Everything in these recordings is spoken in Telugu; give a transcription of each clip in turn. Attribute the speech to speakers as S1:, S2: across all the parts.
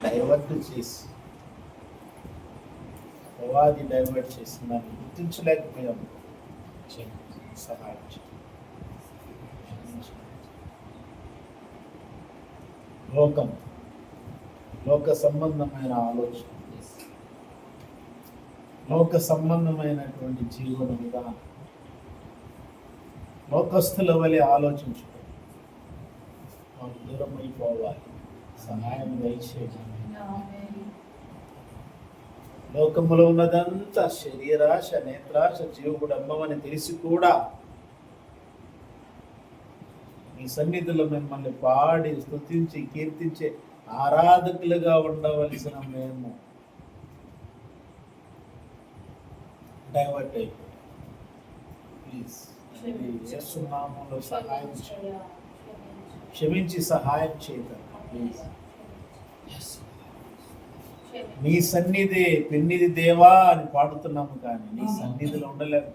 S1: డైవర్ట్ చేసి అపవాది డైవర్ట్ చేసిందని గుర్తించలేకపోయాము. సహాయం లోక సంబంధమైన ఆలోచన, లోక సంబంధమైనటువంటి జీవన విధానం, లోకస్తుల వలె ఆలోచించుకో, మాకు దూరం అయిపోవాలి. సహాయం దయచేయండి. లోకములో ఉన్నదంతా శరీరాశ, నేత్రాశ, జీవకుడమ్మని తెలిసి కూడా మీ సన్నిధిలో మిమ్మల్ని పాడి స్తుతించి కీర్తించే ఆరాధకులుగా ఉండవలసిన మేము డైవర్ట్ అయిపోయాం. ప్లీజ్ చేస్తున్నాము, సహాయం క్షమించి సహాయం చేయగలరు. ప్లీజ్ నీ సన్నిధి పెన్నిది దేవా అని పాడుతున్నాము, కానీ నీ సన్నిధిలో ఉండలేము.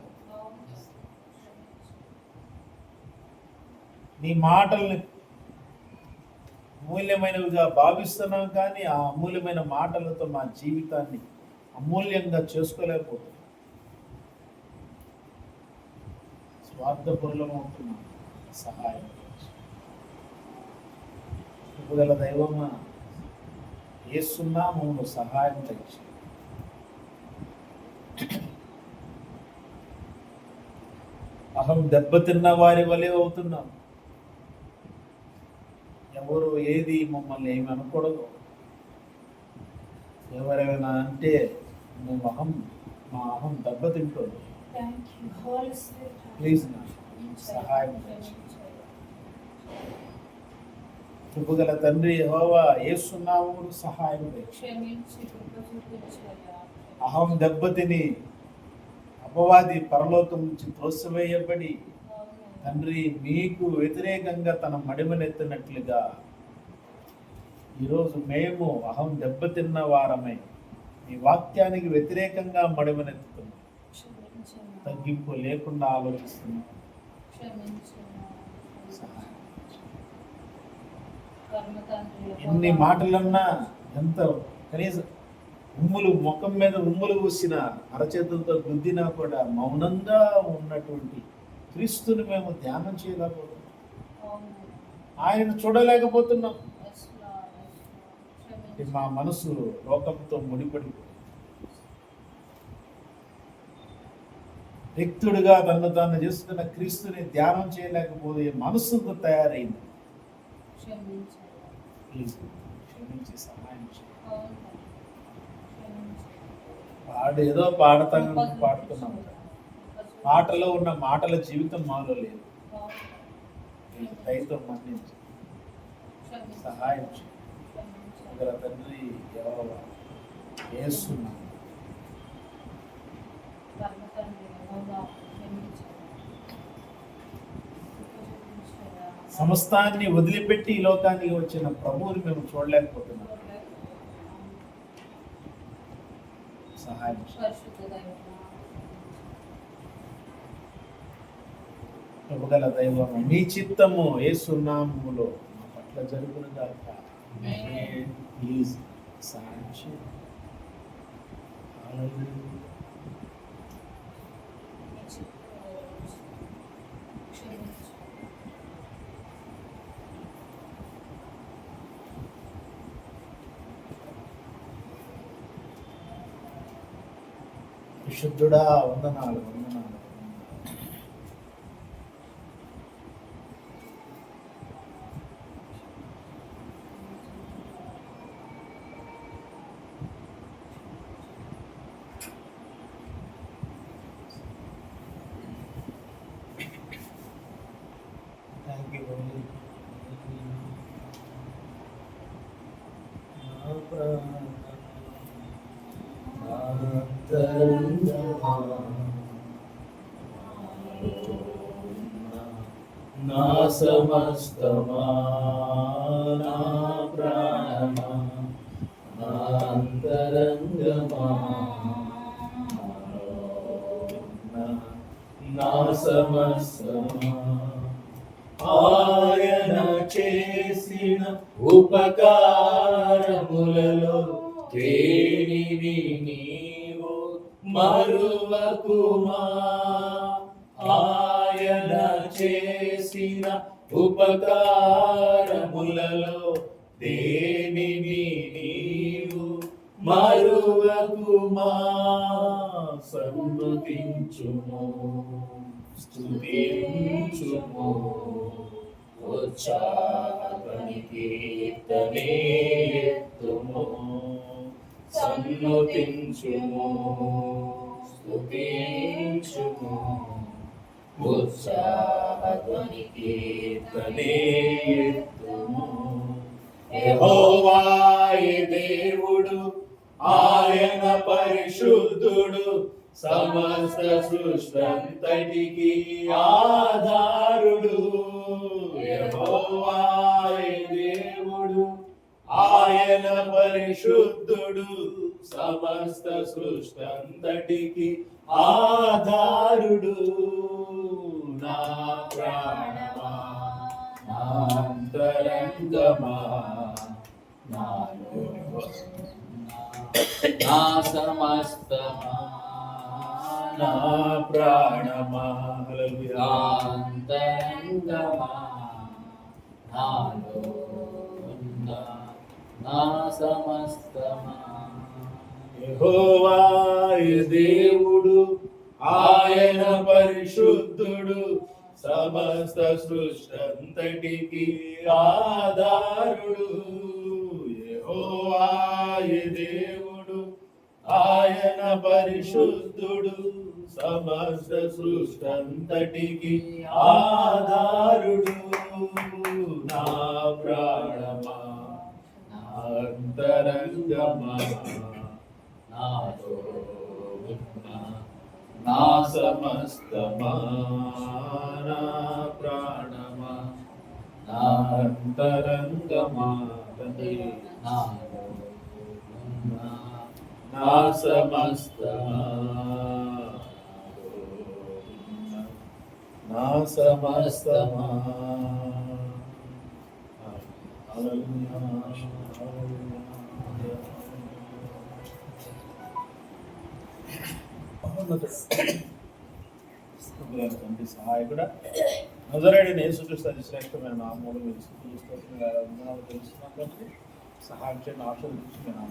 S1: నీ మాటల్ని అమూల్యమైనవిగా భావిస్తున్నాం, కానీ ఆ అమూల్యమైన మాటలతో మా జీవితాన్ని అమూల్యంగా చేసుకోలేకపోతున్నాం. స్వార్థపరులమవుతున్నాం. సహాయం గల దైవమా, యేసునామములో సహాయం తెచ్చి అహం దెబ్బతిన్న వారి వలె అవుతున్నాం. ఎవరు ఏది మమ్మల్ని ఏమి అనకూడదు. ఎవరైనా అంటే మా అహం దెబ్బతింటుంది. ప్లీజ్ సహాయం కృపగల తండ్రి యెహోవా, యేసునామములో సహాయం అహం దెబ్బతిని అపవాది పరలోకం నుంచి త్రోసివేయబడి తండ్రి మీకు వ్యతిరేకంగా తన మడిమనెత్తినట్లుగా ఈరోజు మేము అహం దెబ్బతిన్న వారమై మీ వాక్యానికి వ్యతిరేకంగా మడిమనెత్తుతున్నాం. తగ్గింపు లేకుండా ఆలోచిస్తున్నాం. ఎన్ని మాటలన్నా, ఎంత కనీసం ముఖం మీద ఉమ్ములు పూసిన అరచేతులతో గుద్దినా కూడా మౌనంగా ఉన్నటువంటి క్రీస్తుని మేము ధ్యానం చేయలేకపోతున్నాం. ఆయన చూడలేకపోతున్నాం. మా మనసు లోకంతో ముడిపడి వ్యక్తుడిగా తను తాను చేస్తున్న క్రీస్తుని ధ్యానం చేయలేకపోయే మనసుకు తయారైంది. క్షమించి సహాయం చేయండి. ఏదో పాడుతున్నాం. పాటలో ఉన్న మాటల జీవితం మాలో లేదు. దయతో మన్నించి సహాయం చేయండి. తండ్రి యెహోవా, యేసునామములో సమస్తాన్ని వదిలిపెట్టి ఈ లోకానికి వచ్చిన ప్రభువుని మేము చూడలేకపోతున్నాం. సహాయం ప్రభుగల దైవము, మీ చిత్తము యేసునామములో మా పట్ల జరుగును గాక. ప్లీజ్ సహాయం చేయండి. విశుద్ధుడా, వందనాలు. నా సమస్తమా, నా ప్రాణమా, నా అంతరంగమా, నా సమస్తమా, ఆయన చేసిన ఉపకారము
S2: ఆధారములలో దేనిని నీవు మరువకుమా. ఆయన చేసిన ఉపకారములలో దేనిని నీవు మరువకుమా. సన్నుతించుము, స్తుతించుము, ఉత్సాహధ్వని కీర్తనే ఎత్తుము. సన్నుతించుము, స్తుతించుము, ఉత్సాహధ్వని కీర్తనే ఎత్తుము. యెహోవాయే దేవుడు, ఆయన పరిశుద్ధుడు, సమస్త సృష్టంతటికి ఆధారుడు. యెహోవాయే దేవుడు, ఆయన పరిశుద్ధుడు, సమస్త సృష్టంతటికి ఆధారుడు. నా ప్రాణమా, నా అంతరంగమా, నా సమస్తమా, నా ప్రాణమా, నా అంతరంగమా, నాలో ఉన్న నా సమస్తమా. యెహోవాయే దేవుడు, ఆయన పరిశుద్ధుడు, సమస్త సృష్టంతటికి ఆధారుడు. యెహోవాయే దేవుడు, ఆయన పరిశుద్ధుడు, సమస్త సృష్టంతటికి ఆధారుడు. నా ప్రాణమా, నా అంతరంగమా, నాలో ఉన్న నా సమస్తమా, నా ప్రాణమా, నా అంతరంగమా, నాలో ఉన్న నా సమస్తమా, నా సమస్తమా. తండ్రి సహాయకుడా, నజరేయుడైన యేసుక్రీస్తు అతి శ్రేష్టమైన నామములో మీరు స్తుతిస్తున్నాం. తెలుస్తున్నాం సహాయం చేయని ఆశీర్వదించి మేము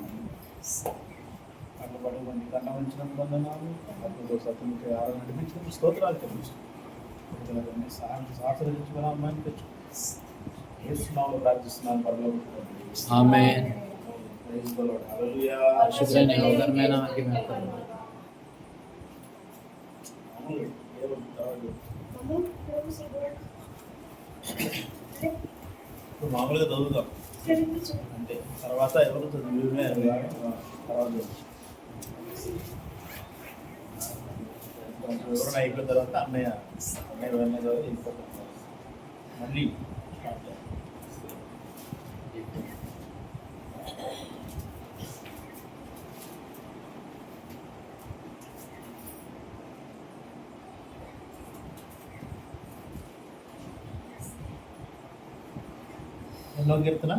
S2: అట్లా పడి మంది కన్నా ఉంచిన వందనాలు, అప్పుడు సత్యముఖి ఆరోగ్యం నడిపించిన స్తోత్రాలు తెలుస్తున్నాం. సహాయం ఆశీర్వదించుకున్న అమ్మాయిని తెచ్చు యేసునామములో ప్రార్థిస్తున్నాను. పరలోకపు తండ్రి. ఆమేన్. Praise the lord. హల్లెలూయా. శుభమైన ఉదయమైన వాక్యం వింటాము. మామూలుగా చదువుతాం అంటే తర్వాత ఎవరు చదివే తర్వాత వివరణ అయిపోయిన తర్వాత అన్నయ్య వివరణ వెళ్ళిపోతాం. మళ్ళీ ఎన్నో కీర్తన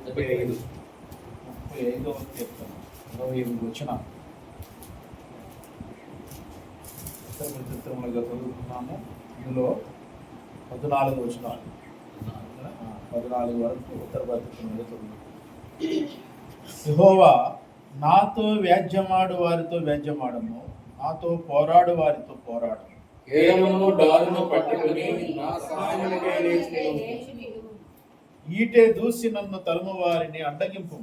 S2: 35వ కీర్తన 28 వచ్చిన చిత్రములుగా చదువుకున్నాము. ఇందులో 14 వచనాలు 14 వరకు ఉత్తర భారతదేశంలో చదువుకున్నాము. యెహోవా నాతో వ్యాజ్యమాడు వారితో వ్యాజ్యమాడము, నాతో పోరాడు వారితో పోరాడు.
S3: కేవలము డాలును పట్టుకుని నా సహాయమునకై లేచి
S1: ఈటే దూసి నన్ను తరుము వారిని అడ్డగింపు,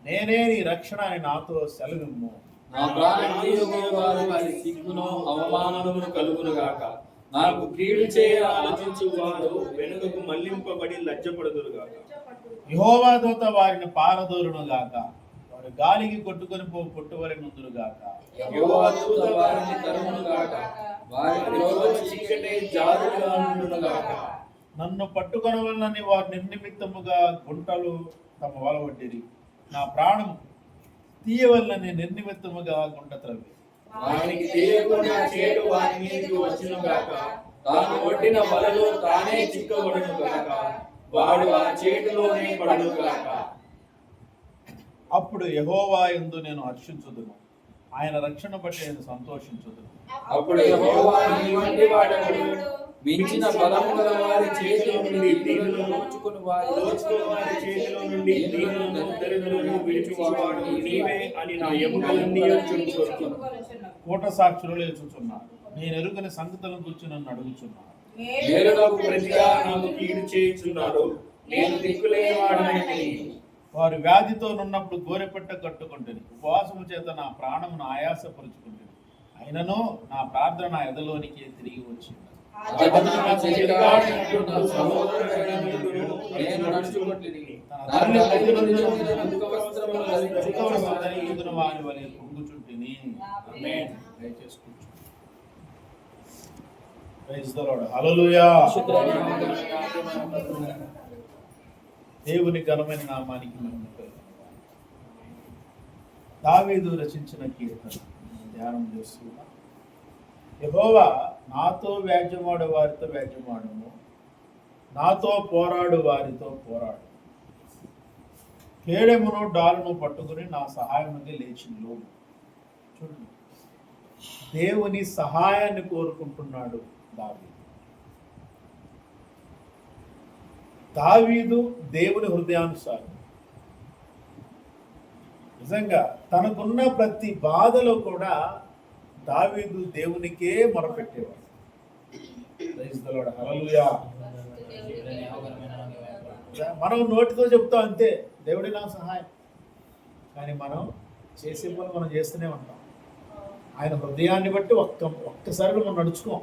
S1: నేనే నీ రక్షణ అని నాతో సెలవిమ్ము.
S3: నా ప్రాణం తీయగోవారు వారి సిగ్గును అవమానమును కలుగును గాక. నాకు కీడు చేయ ఆలోచించు వారు వెనుకకు మళ్లింపబడి లజ్జపడుదురు గాక.
S1: యెహోవా దూత వారిని పారదోరును గాక, వారు గాలికి కొట్టుకొని పొట్టువరి నుందురు గాక.
S3: యెహోవా దూత వారిని తరుమును గాక, వారి విరోధ చీకటి జారులుగా ఉండును గాక.
S1: నన్ను పట్టుకొనవలనని వారు నిర్నిమిత్తముగా గుంటలు తమ వలవడ్డిరి, నా ప్రాణం తీయవలనని నిర్నిమిత్తముగా గుంట త్రవ్వి.
S3: వారికి తెలియకుండా చేటు వారి మీదకి వచ్చును గాక, తాను ఒడ్డిన వలలో తానే చిక్కబడును గాక, వాడు ఆ చేటులోనే పడును గాక.
S1: అప్పుడు యెహోవా యందు నేను హర్షించుదును, ఆయన రక్షణ బట్టి నేను సంతోషించుదును.
S3: అప్పుడు యెహోవా నీ వంటి వాడెవడు? మించిన బలము గల వారి చేతిలో నుండి దీనులను దోచుకుని వారి చేతిలో నుండి దీనులను దరిద్రులను విడిపించువాడు నీవే అని నా ఎముకలన్నీ చెప్పుకొనుచున్నాను.
S1: కూట సాక్షులు లేచుచున్నారు, నేను ఎరుగని సంగతులను గురించి నన్ను అడుగుచున్నారు.
S3: మేలునకు ప్రతిగా నాకు కీడు చేయుచున్నారు, నేను దిక్కులేని వాడనైతిని.
S1: వారు వ్యాధితో నున్నప్పుడు గోరెపెట్ట కట్టుకుంటుంది, ఉపవాసము చేత నా ప్రాణమును ఆయాసపరుచుకుంటుంది. అయినను నా ప్రార్థన నా ఎదలోనికి తిరిగి వచ్చింది.
S3: నేను నడుచుకుంటుని
S1: వారి వలె పొంగుచుంటిని. దయచేసి కూర్చోండి. Praise the lord. హల్లెలూయా. దేవుని ఘనమైన నామానికి మహిమ కలుగును. దావీదు రచించిన కీర్తన ధ్యానం చేస్తున్నాం. యెహోవా నాతో వ్యాజ్యమాడు వారితో వ్యాజ్యమాడము, నాతో పోరాడు వారితో పోరాడు. కేడెమును డాలును పట్టుకుని నా సహాయముకి లేచి నిలువు. చూడండి, దేవుని సహాయాన్ని కోరుకుంటున్నాడు దావీదు. దావీదు దేవుని హృదయానుసారం నిజంగా తనకున్న ప్రతి బాధలో కూడా దావీదు దేవునికే మొరపెట్టేవాడు. Praise the lord. హల్లెలూయా. మనం నోటితో చెప్తాం అంతే, దేవుడే నా సహాయం, కానీ మనం చేసే పని మనం చేస్తూనే ఉంటాం. ఆయన హృదయాన్ని బట్టి ఒక్కసారి మనం నడుచుకోం,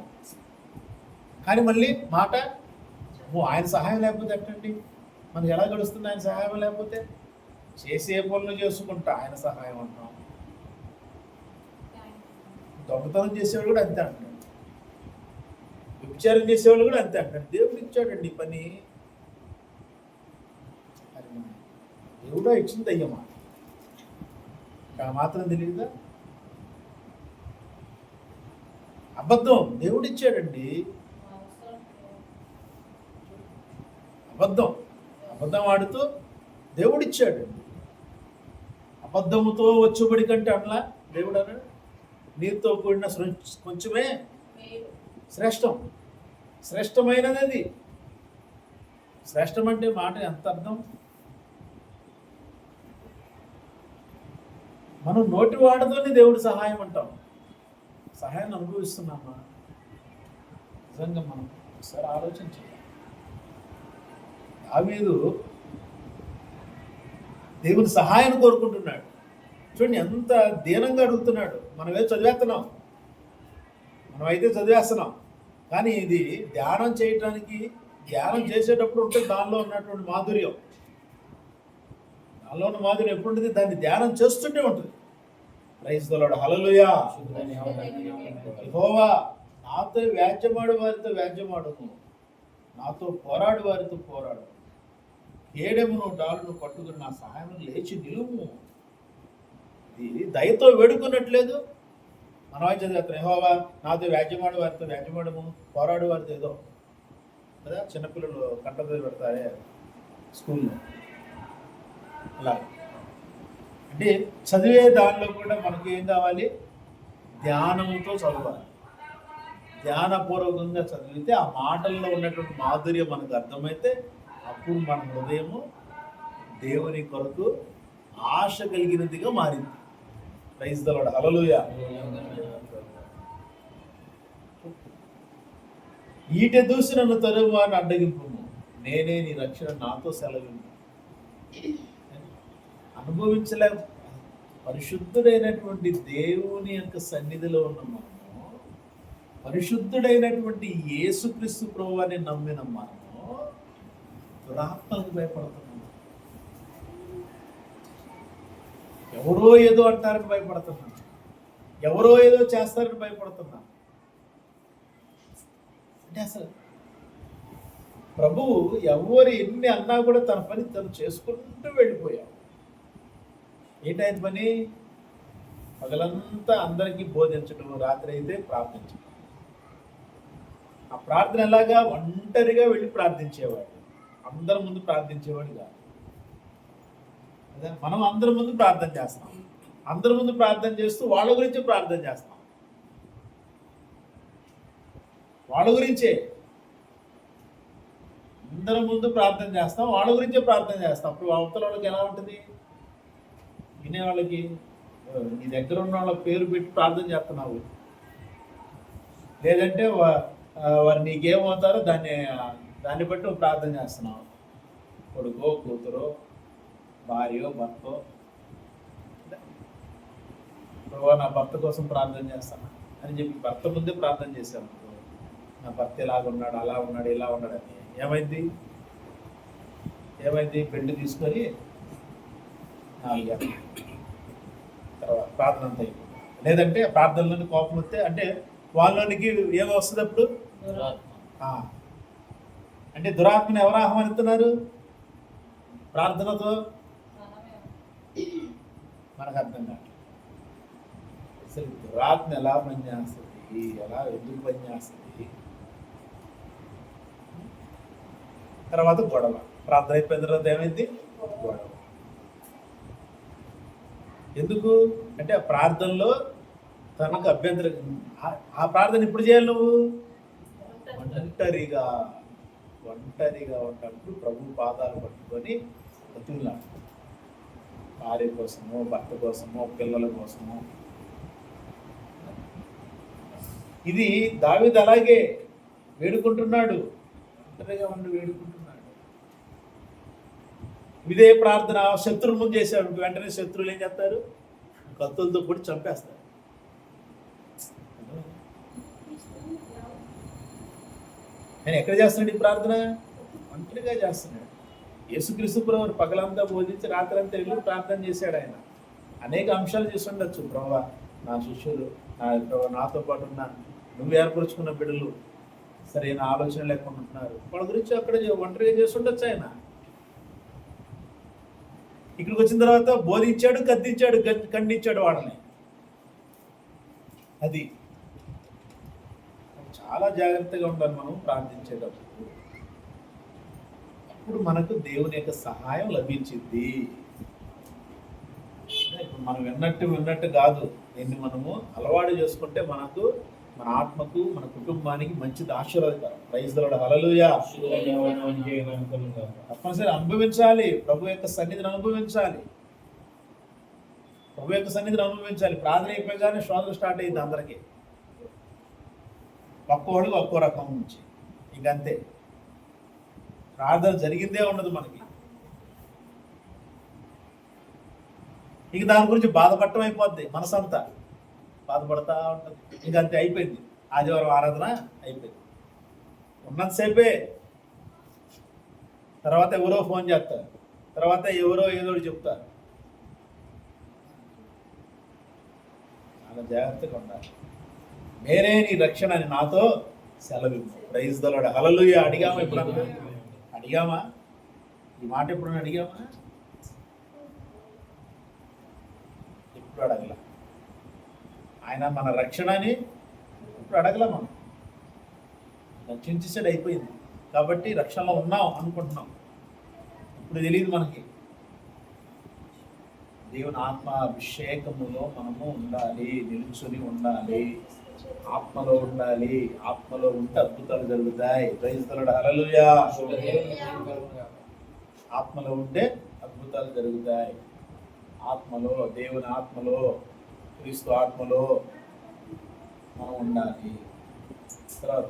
S1: కానీ మళ్ళీ మాట ఆయన సహాయం లేకపోతే ఎట్టండి, మనకి ఎలా గడుస్తుంది? ఆయన సహాయం లేకపోతే చేసే పనులు చేసుకుంటా ఆయన సహాయం అంటాం. దొంగతనం చేసేవాళ్ళు కూడా అంతే అంటాడు, విచారం చేసేవాళ్ళు కూడా అంతే అంటాడు. దేవుడు ఇచ్చాడండి పని, దేవుడా ఇచ్చింది అయ్యమ్మా, మాత్రం తెలియదా? అబద్ధం దేవుడు ఇచ్చాడండి. అబద్ధం ఆడుతూ దేవుడిచ్చాడు. అబద్ధముతో వచ్చుబడి కంటే అట్లా దేవుడు అన్నాడు, నీతో కూడిన కొంచెమే శ్రేష్టమైనది అది. శ్రేష్టం అంటే మాట ఎంత అర్థం? మనం నోటి వాడతోనే దేవుడి సహాయం అంటాం. సహాయాన్ని అనుభవిస్తున్నామా? నిజంగా మనం ఒకసారి ఆలోచించాలి. దావీదు దేవుని సహాయాన్ని కోరుకుంటున్నాడు. చూడండి ఎంత దీనంగా అడుగుతున్నాడు. మనమే చదివేస్తున్నాం, కానీ ఇది ధ్యానం చేయటానికి, ధ్యానం చేసేటప్పుడు ఉంటే దానిలో ఉన్నటువంటి మాధుర్యం, దానిలో ఉన్న మాధుర్యం ఎప్పుడు ఉంటుంది? దాన్ని ధ్యానం చేస్తుంటే ఉంటుంది. Praise the lord. హల్లెలూయా. యెహోవా నాతో వ్యాజ్యమాడు వారితో వ్యాజ్యమాడును, నాతో పోరాడు వారితో పోరాడు. ఏడెమును డాలును పట్టుకుని నా సహాయం లేచి నిలువు. ఇది దయతో వేడుకున్నట్లేదు. మనం ఏం చదివేస్తాం? యెహోవా నాతో వ్యాజ్యమాడు వారితో వ్యాజ్యమాడము, పోరాడు వారితో ఏదో కదా చిన్నపిల్లలు కంటతో పెడతారే స్కూల్లో, అలా. అంటే చదివే దానిలో కూడా మనకి ఏం కావాలి? ధ్యానంతో చదవాలి. ధ్యానపూర్వకంగా చదివితే ఆ మాటల్లో ఉన్నటువంటి మాధుర్యం మనకు అర్థమైతే అప్పుడు మన హృదయము దేవుని కొరకు ఆశ కలిగినదిగా మారింది. Praise the lord. హల్లెలూయా. ఈట దూసి నన్ను తరువారిని అడ్డగింపు, నేనే నీ రక్షణ నాతో సెలవింపు. అనుభవించలే పరిశుద్ధుడైనటువంటి దేవుని యొక్క సన్నిధిలో ఉన్న మనము, పరిశుద్ధుడైనటువంటి యేసుక్రీస్తు ప్రభువుని నమ్మిన మనము దురాత్మలకు భయపడుతున్నాం. ఎవరో ఏదో అంటారని భయపడుతున్నాం, ఎవరో ఏదో చేస్తారని భయపడుతున్నాం. అంటే అసలు ప్రభువు ఎవరు ఎన్ని అన్నా కూడా తన పని తను చేసుకుంటూ వెళ్ళిపోయాడు. ఏంటైన పని? పగలంతా అందరికీ బోధించడం, రాత్రి అయితే ప్రార్థించడం. ఆ ప్రార్థన ఎలాగా? ఒంటరిగా వెళ్ళి ప్రార్థించేవాడు, అందరి ముందు ప్రార్థించేవాడు కాదు. అదే మనం అందరి ముందు ప్రార్థన చేస్తాం, అందరి ముందు ప్రార్థన చేస్తూ వాళ్ళ గురించి ప్రార్థన చేస్తాం, వాళ్ళ గురించే అందరి ముందు ప్రార్థన చేస్తాం, వాళ్ళ గురించే ప్రార్థన చేస్తాం. అప్పుడు అవతల వాళ్ళకి ఎలా ఉంటుంది, వినేవాళ్ళకి నీ దగ్గర ఉన్న వాళ్ళ పేరు పెట్టి ప్రార్థన చేస్తున్నావు, లేదంటే వారు నీకేమవుతారో దాన్ని బట్టి నువ్వు ప్రార్థన చేస్తున్నావు. కొడుకో కూతురో భార్యో భర్తో, ప్రభు నా భర్త కోసం ప్రార్థన చేస్తాను అని చెప్పి భర్త ముందే ప్రార్థన చేశాను. నా భర్త ఇలాగ ఉన్నాడు, అలా ఉన్నాడు, ఇలా ఉన్నాడు అని ఏమైంది బెడ్ తీసుకొని తర్వాత ప్రార్థన అంతా అయిపోయింది. లేదంటే ప్రార్థనలోని కోపం వస్తే అంటే వాళ్ళలోనికి ఏమో వస్తుంది అప్పుడు, అంటే దురాత్మని ఎవరు ఆహ్వానిస్తున్నారు ప్రార్థనతో, మనకు అర్థం కాదు అసలు దురాత్మ ఎలా పనిచేస్తుంది, ఎలా ఎందుకు పనిచేస్తుంది. తర్వాత గొడవ, ప్రార్థన అయిపోయిన తర్వాత ఏమైంది గొడవ. ఎందుకు అంటే ఆ ప్రార్థనలో తనకు అభ్యంతరం, ఆ ప్రార్థన ఇప్పుడు చేయాలి నువ్వు ఒంటరిగా ఉన్నప్పుడు ప్రభు పాదాలు పట్టుకొని బతుకులాడు, భార్య కోసమో భర్త కోసమో పిల్లల కోసమో. ఇది దావీదు అలాగే వేడుకుంటున్నాడు, ఒంటరిగా ఉండి వేడుకుంటున్నాడు. ఇదే ప్రార్థన శత్రువుల ముందు చేశాడు, వెంటనే శత్రువులు ఏం చేస్తారు, కత్తులతో కూడా చంపేస్తారు. నేను ఎక్కడ చేస్తున్నాడు ఈ ప్రార్థన, ఒంటరిగా చేస్తున్నాడు. యేసుక్రీస్తు ప్రభువు పగలంతా బోధించి రాత్రంతా వెళ్ళి ప్రార్థన చేశాడు. ఆయన అనేక అంశాలు చేసి ఉండొచ్చు. ప్రభువా నా శిష్యులు నాతో పాటు ఉన్న నువ్వు ఏర్పరుచుకున్న బిడ్డలు సరైన ఆలోచన లేకుండా ఉంటున్నారు, వాళ్ళ గురించి అక్కడ ఒంటరిగా చేసి ఉండొచ్చు. ఆయన ఇక్కడికి వచ్చిన తర్వాత బోధించాడు, గద్దించాడు, ఖండించాడు వాళ్ళని. అది చాలా జాగ్రత్తగా ఉండాలి మనం ప్రార్థించేటప్పుడు. అప్పుడు మనకు దేవుని యొక్క సహాయం లభించింది. ఇప్పుడు మనం విన్నట్టు కాదు, దీన్ని మనము అలవాటు చేసుకుంటే మనకు, మన ఆత్మకు, మన కుటుంబానికి మంచిది, ఆశీర్వాదకరం. ప్రైజ్ ది లార్డ్, హల్లెలూయా. తప్పనిసరి అనుభవించాలి, ప్రభు యొక్క సన్నిధిని అనుభవించాలి, ప్రభు యొక్క సన్నిధిని అనుభవించాలి. ప్రార్థన అయిపోయాగానే శోధన స్టార్ట్ అయింది అందరికీ, ఒక్కోడికి ఒక్కో రకం నుంచి. ఇంకంతే, ప్రార్థన జరిగిందే ఉండదు మనకి. ఇక దాని గురించి బాధపడటం అయిపోద్ది, మనసంతా బాధపడతా ఉంటుంది. ఇంకంతే, అయిపోయింది. ఆదివారం ఆరాధన అయిపోయింది, ఉన్నంతసేపే. తర్వాత ఎవరో ఫోన్ చేస్తారు, తర్వాత ఎవరో ఏదో చెప్తారు. చాలా జాగ్రత్తగా ఉండాలి. నేనే నీ రక్షణ అని నాతో సెలవివ్వు. ప్రైజ్ ది లార్డ్, హల్లెలూయా. అడిగామా ఎప్పుడన్నా? అడిగామా ఈ మాట? ఎప్పుడన్నా అడిగామా? ఎప్పుడు అడగల. ఆయన మన రక్షణని ఇప్పుడు అడగల. మనం రక్షించేసాడు, అయిపోయింది. కాబట్టి రక్షణలో ఉన్నాం అనుకుంటున్నాం, ఇప్పుడు తెలియదు మనకి. దేవుని ఆత్మ అభిషేకములో మనము ఉండాలి, నిలుచుని ఉండాలి, ఆత్మలో ఉండాలి. ఆత్మలో ఉంటే అద్భుతాలు జరుగుతాయి. ప్రైజ్ ది లార్డ్, హల్లెలూయా. ఆత్మలో ఉంటే అద్భుతాలు జరుగుతాయి. ఆత్మలో, దేవుని ఆత్మలో, క్రీస్తు ఆత్మలో మనం ఉండాలి. తర్వాత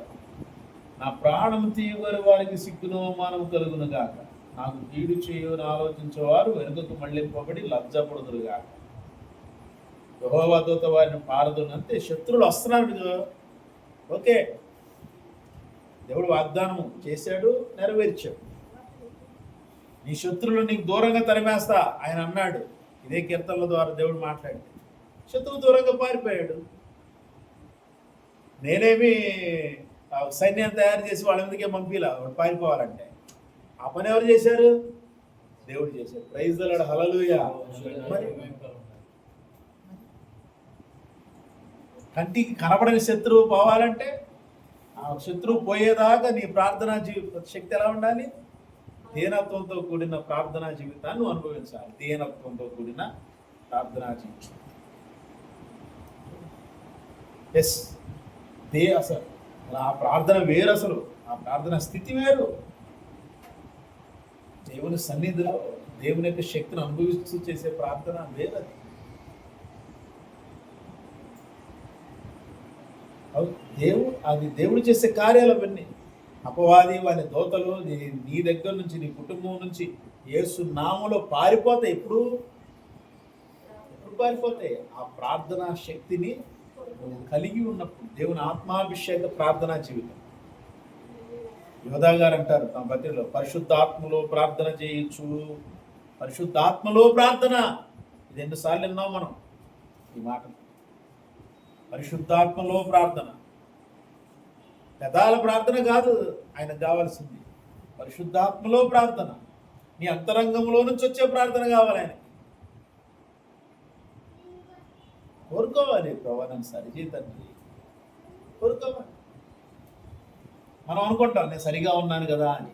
S1: నా ప్రాణం తీయగలి వారికి సిగ్గును అవమానం కలుగును గాక, నాకు కీడు చేయని ఆలోచించేవారు వెనుకకు మళ్ళింపబడి లజ్జపడుదురు గాక. యెహోవా దూత వారిని పారదును. అంతే, శత్రువులు వస్తున్నారు. ఓకే, దేవుడు వాగ్దానం చేశాడు, నెరవేర్చాడు. నీ శత్రువులు నీకు దూరంగా తరిమేస్తా ఆయన అన్నాడు. ఇదే కీర్తనల ద్వారా దేవుడు మాట్లాడి శత్రువు దూరంగా పారిపోయాడు. నేనేమి సైన్యాన్ని తయారు చేసి వాళ్ళ మీదకే పంపిలా పారిపోవాలంటే. ఆ పని ఎవరు చేశారు? దేవుడు చేశాడు. ప్రైజ్ ది లార్డ్, హల్లెలూయా. కంటికి కనబడని శత్రువు పోవాలంటే, ఆ శత్రువు పోయేదాకా నీ ప్రార్థనా శక్తి ఎలా ఉండాలి?
S2: దీనత్వంతో కూడిన ప్రార్థనా జీవితాన్ని నువ్వు అనుభవించాలి. దీనత్వంతో కూడిన ప్రార్థనా జీవితం. ఎస్, అసలు ఆ ప్రార్థన వేరు, అసలు ఆ ప్రార్థన స్థితి వేరు. దేవుని సన్నిధిలో దేవుని యొక్క శక్తిని అనుభవిస్తూ చేసే ప్రార్థన వేరు. అది దేవుడు చేసే కార్యాలు అవన్నీ. అపవాది వారి దోతలు నీ దగ్గర నుంచి, నీ కుటుంబం నుంచి యేసు నామములో పారిపోతాయి. ఎప్పుడు పారిపోతాయి? ఆ ప్రార్థనా శక్తిని నువ్వు కలిగి ఉన్నప్పుడు. దేవుని ఆత్మాభిషేక ప్రార్థనా జీవితం. యోధా గారు అంటారు తమ భక్తిలో, పరిశుద్ధాత్మలో ప్రార్థన చేయొచ్చు. పరిశుద్ధాత్మలో ప్రార్థన, ఇది ఎన్నిసార్లు విన్నాం మనం ఈ మాట. పరిశుద్ధాత్మలో ప్రార్థన, పెదాల ప్రార్థన కాదు ఆయనకు కావాల్సింది. పరిశుద్ధాత్మలో ప్రార్థన, నీ అంతరంగంలో నుంచి వచ్చే ప్రార్థన కావాలి ఆయనకి. కోరుకోవాలి, ప్రభా నన్ను సరిచేయి తండ్రి, కోరుకోవాలి. మనం అనుకుంటాం నేను సరిగా ఉన్నాను కదా అని.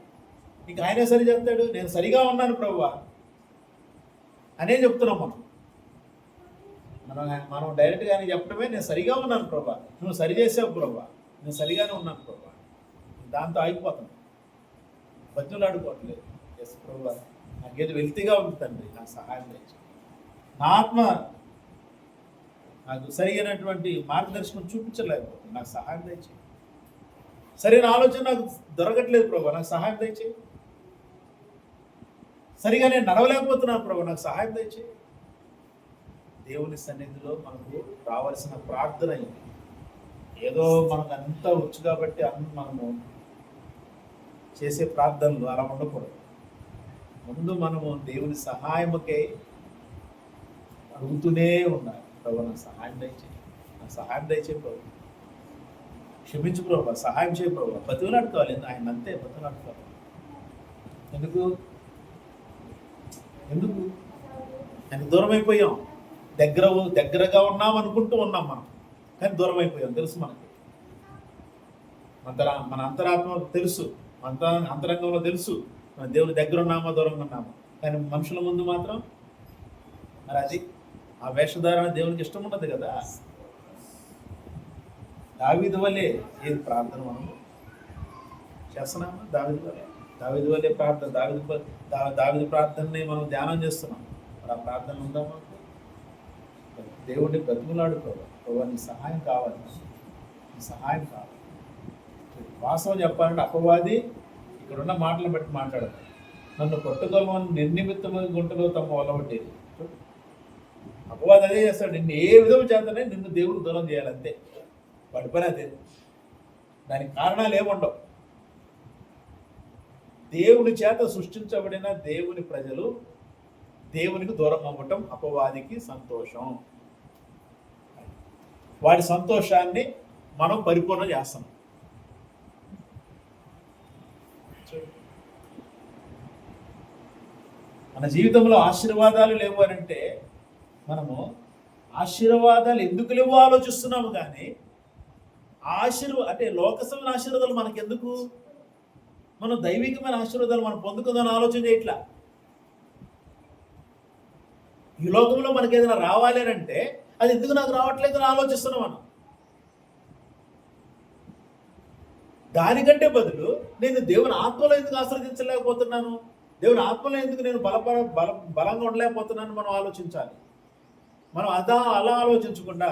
S2: నీకు ఆయనే సరి చెప్తాడు, నేను సరిగా ఉన్నాను ప్రభువా అనే చెప్తున్నాం మనం డైరెక్ట్గా ఆయన చెప్పడమే, నేను సరిగా ఉన్నాను ప్రభా, నువ్వు సరి చేసావు ప్రభా, నేను సరిగానే ఉన్నాను ప్రభా. దాంతో ఆగిపోతాను, బతులాడుకోవట్లేదు. ఎస్ ప్రభా, నాకేదో వెల్తీగా ఉంది తండ్రి, నాకు సహాయం చేయండి. నా ఆత్మ నాకు సరైనటువంటి మార్గదర్శనం చూపించలేకపోతుంది, నాకు సహాయం దయచేయి. సరైన ఆలోచన నాకు దొరకట్లేదు ప్రభా, నాకు సహాయం దయచేయి. సరిగా నేను నడవలేకపోతున్నాను ప్రభా, నాకు సహాయం దయచేయి. దేవుని సన్నిధిలో మనకు రావాల్సిన ప్రార్థన ఇది. ఏదో మనకు అంతా వచ్చు కాబట్టి మనము చేసే ప్రార్థనలు అలా ఉండకూడదు. ముందు మనము దేవుని సహాయముకై అడుగుతూనే ఉండాలి. ప్రభు నాకు సహాయం దయచేయి, నాకు సహాయం దయచేయి ప్రభు, క్షమించు ప్రభు, సహాయం చేయ ప్రభు. బతుకులాడుకోవాలి ఆయన, అంతే బతుకులాడుకోవాలి. ఎందుకు ఆయన దూరం అయిపోయాం. దగ్గరగా ఉన్నాం అనుకుంటూ ఉన్నాం మనం, కానీ దూరం అయిపోయాం. తెలుసు మనకి, మన అంతరాత్మ తెలుసు, మన అంతరంగంలో తెలుసు మన దేవుని దగ్గర ఉన్నామో దూరంగా ఉన్నామో. కానీ మనుషుల ముందు మాత్రం మరి అది ఆ వేషధారణ దేవునికి ఇష్టం ఉండదు కదా. దావీదు వల్లే ఏది ప్రార్థన మనం చేస్తున్నామా? దావీదు వల్లే ప్రార్థన, దావీదు ప్రార్థనని మనం ధ్యానం చేస్తున్నాం. మరి ఆ ప్రార్థన ఉందామా? దేవుడిని బ్రతిమలాడుకోవాలి. ప్రభు నీ సహాయం కావాలి, నీ సహాయం కావాలి. వాస్తవం చెప్పాలంటే అపవాది ఇక్కడున్న మాటలను బట్టి మాట్లాడదు. నన్ను కొట్టుకోమని నిర్నిమిత్తమైన గుంటలో తమ వలబట్టేది. అపవాది అదే చేస్తాడు, నిన్ను ఏ విధం చేతనే నిన్ను దేవుడు దూరం చేయాలంతే. వాడి పని అదే. దానికి కారణాలు ఏముండవు. దేవుని చేత సృష్టించబడిన దేవుని ప్రజలు దేవునికి దూరం అవ్వటం అపవాదికి సంతోషం. వాడి సంతోషాన్ని మనం పరిపూర్ణ చేస్తున్నాం. మన జీవితంలో ఆశీర్వాదాలు లేవు అని అంటే మనము ఆశీర్వాదాలు ఎందుకు లేవో ఆలోచిస్తున్నాము. కానీ అంటే లోకసమైన ఆశీర్వాదాలు మనకెందుకు? మనం దైవికమైన ఆశీర్వాదాలు మనం పొందుకుందామని ఆలోచన చేయట్లా. ఈ లోకంలో మనకి ఏదైనా రావాలి అని అంటే అది ఎందుకు నాకు రావట్లేదు అని ఆలోచిస్తున్నాం మనం. దానికంటే బదులు నేను దేవుని ఆత్మలో ఎందుకు ఆశ్రదించలేకపోతున్నాను, దేవుని ఆత్మలో ఎందుకు నేను బలంగా ఉండలేకపోతున్నాను మనం ఆలోచించాలి. మనం అలా ఆలోచించకుండా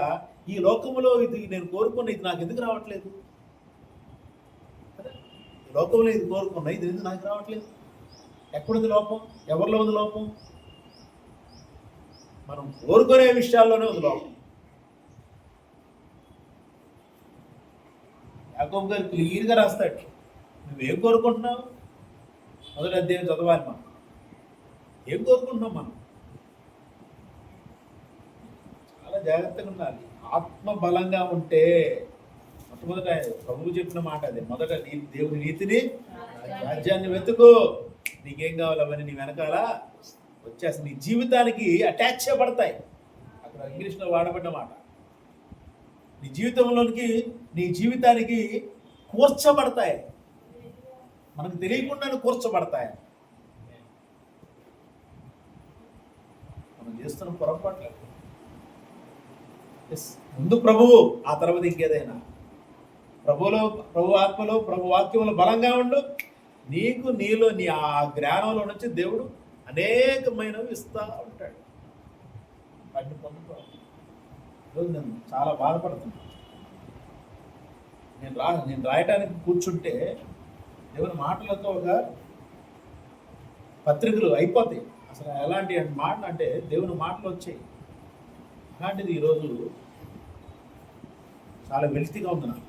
S2: ఈ లోకంలో ఇది నేను కోరుకున్న ఇది నాకు ఎందుకు రావట్లేదు, ఈ లోకంలో ఇది కోరుకున్నా ఇది ఎందుకు నాకు రావట్లేదు, ఎక్కడుంది లోపం, ఎవరిలో ఉంది లోపం? మనం కోరుకునే విషయాల్లోనే ఉంది లోపం. యాకోబు గారు క్లియర్గా రాస్తాడు, నువ్వేం కోరుకుంటున్నావు? మొదటి అధ్యాయం చదవాలి. మనం ఏం కోరుకుంటున్నాం? మనం చాలా జాగ్రత్తగా ఉండాలి. ఆత్మ బలంగా ఉంటే మొట్టమొదట ప్రభువు చెప్పిన మాట అదే, మొదట దేవుని నీతిని రాజ్యాన్ని వెతుకు, నీకేం కావాలి అవన్నీ నీ వెనకాల వచ్చేసి నీ జీవితానికి అటాచ్ చేయబడతాయి. అక్కడ ఇంగ్లీష్లో వాడబడ్డ మాట, నీ జీవితంలోనికి నీ జీవితానికి కూర్చబడతాయి. మనకు తెలియకుండానే కూర్చబడతాయి.
S1: చేస్తున్న పొరపాటు. ముందు ప్రభువు, ఆ తర్వాత ఇంకేదైనా. ప్రభు ఆత్మలో, ప్రభు వాక్యంలో బలంగా ఉండు. నీకు నీలో నీ ఆ జ్ఞానంలో నుంచి దేవుడు అనేకమైనవి ఇస్తా ఉంటాడు. వాటిని పొందుకో. ఈరోజు నేను చాలా బాధపడుతున్నాను. నేను రాయటానికి కూర్చుంటే దేవుని మాటలతో ఒక పత్రికలు అయిపోతాయి. అసలు ఎలాంటి మాటలు అంటే దేవుని మాటలు వచ్చాయి. అలాంటిది ఈరోజు చాలా వెలితిగా ఉంది నాకు.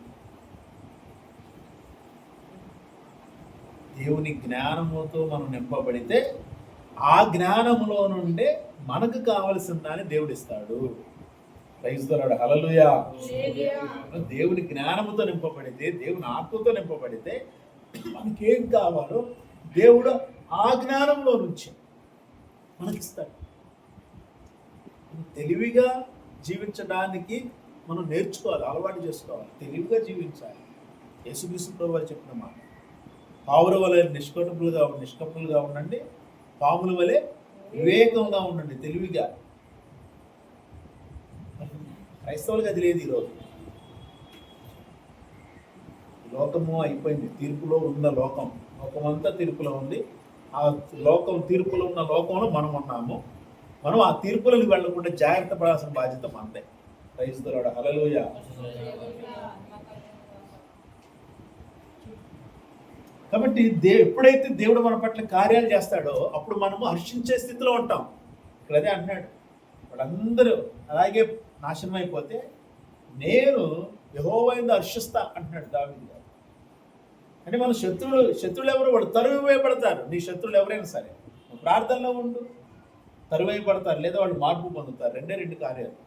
S1: దేవుని జ్ఞానముతో మనం నింపబడితే ఆ జ్ఞానములో నుండే మనకు కావలసిన దాన్ని దేవుడు ఇస్తాడు. ప్రైజ్ ది లార్డ్, హల్లెలూయా. దేవుని జ్ఞానముతో నింపబడితే, దేవుని ఆత్మతో నింపబడితే మనకేం కావాలో దేవుడు ఆ జ్ఞానంలో నుంచి మనకిస్తాడు. తెలివిగా జీవించడానికి మనం నేర్చుకోవాలి, అలవాటు చేసుకోవాలి. తెలివిగా జీవించాలి. యేసుక్రీస్తు ప్రభువు చెప్పిన మాట, పావుల వలె నిష్కపటులుగా ఉండండి, పాముల వలె వివేకంగా ఉండండి, తెలివిగా. క్రైస్తవులకు అది లేదు. ఈరోజు లోకము అయిపోయింది. తీర్పులో ఉన్న లోకమంతా తీర్పులో ఉంది. ఆ తీర్పులో ఉన్న లోకంలో మనం ఉన్నాము. మనం ఆ తీర్పులకు వెళ్ళకుండా జాగ్రత్త పడాల్సిన బాధ్యత మనదే. ప్రైజ్ ది లార్డ్, హల్లెలూయా. కాబట్టి ఎప్పుడైతే దేవుడు మన పట్ల కార్యాలు చేస్తాడో అప్పుడు మనము హర్షించే స్థితిలో ఉంటాం. ఇక్కడ అదే అంటున్నాడు, వాళ్ళందరూ అలాగే నాశనం అయిపోతే నేను యెహోవా యందు హర్షిస్తా అంటున్నాడు దావీదు గారు. అంటే మన శత్రువులు ఎవరు? వాడు తరువేయబడతారు. నీ శత్రువులు ఎవరైనా సరే ప్రార్థనలో ఉండు, తరువేయబడతారు, లేదా వాళ్ళు మార్పు పొందుతారు. రెండు కార్యాలు.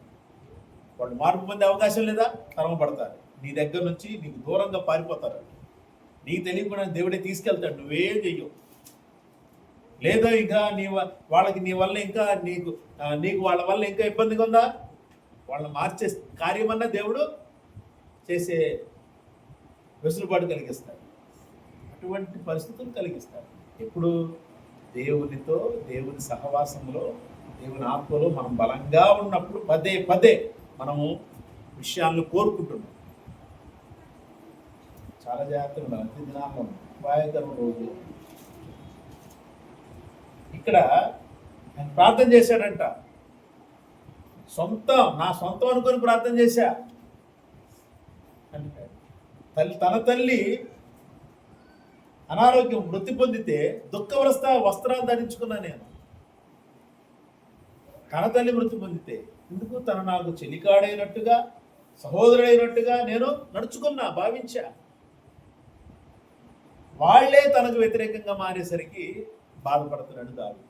S1: వాళ్ళు మార్పు పొందే అవకాశం లేదా, తరమబడతారు. నీ దగ్గర నుంచి నీకు దూరంగా పారిపోతారు. నీకు తెలియకుండా దేవుడే తీసుకెళ్తాడు, నువ్వేం చెయ్యవు. లేదా ఇంకా వాళ్ళకి నీ వల్ల ఇంకా నీకు వాళ్ళ వల్ల ఇంకా ఇబ్బందిగా ఉందా, వాళ్ళని మార్చే కార్యమన్నా దేవుడు చేసే వెసులుబాటు కలిగిస్తాడు. అటువంటి పరిస్థితులు కలిగిస్తాడు. ఎప్పుడు దేవునితో, దేవుని సహవాసంలో, దేవుని ఆత్మలో మనం బలంగా ఉన్నప్పుడు పదే మనము విషయాలను కోరుకుంటున్నాం. చాలా జాగ్రత్తగా ఉండాలి. అంత్య దినాల్లో అపాయకరమైన రోజు. ఇక్కడ ఆయన ప్రార్థన చేశాడంట. నా సొంతం అనుకుని ప్రార్థన చేశా అంటే తన తల్లి అనారోగ్యం మృతి పొందితే దుఃఖ వస్త్రాలు ధరించుకున్నా నేను. తన తల్లి మృతి పొందితే ఎందుకు? తను నాకు చెలికాడైనట్టుగా, సహోదరుడైనట్టుగా నేను నడుచుకున్నా, భావించా. వాళ్లే తనకు వ్యతిరేకంగా మారేసరికి బాధపడుతున్నాడు దావీదు.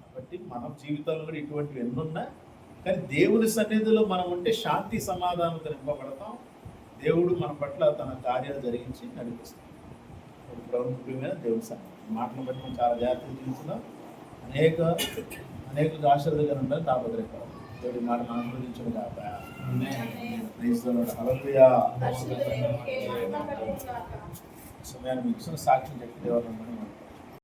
S1: కాబట్టి మన జీవితంలో కూడా ఇటువంటివి ఎన్నున్నా కానీ దేవుని సన్నిధిలో మనం ఉంటే శాంతి సమాధానంతో నింపబడతాం. దేవుడు మన పట్ల తన కార్యాలు జరిగించి నడిపిస్తాం. ప్రభుత్వం మీద దేవుని సన్నిధి మాటలను బట్టి మనం చాలా జాగ్రత్తగా జీవిస్తున్నాం. అనేక ఆశీర్వాదాలు ఉండాలి. తాపత్రయపడాలి. దేవుడి మాట ఆశీర్వదించడం కాక హల్లెలూయా. సమయాన్ని మీకు సాక్ష్యం చెప్పి దేవుడు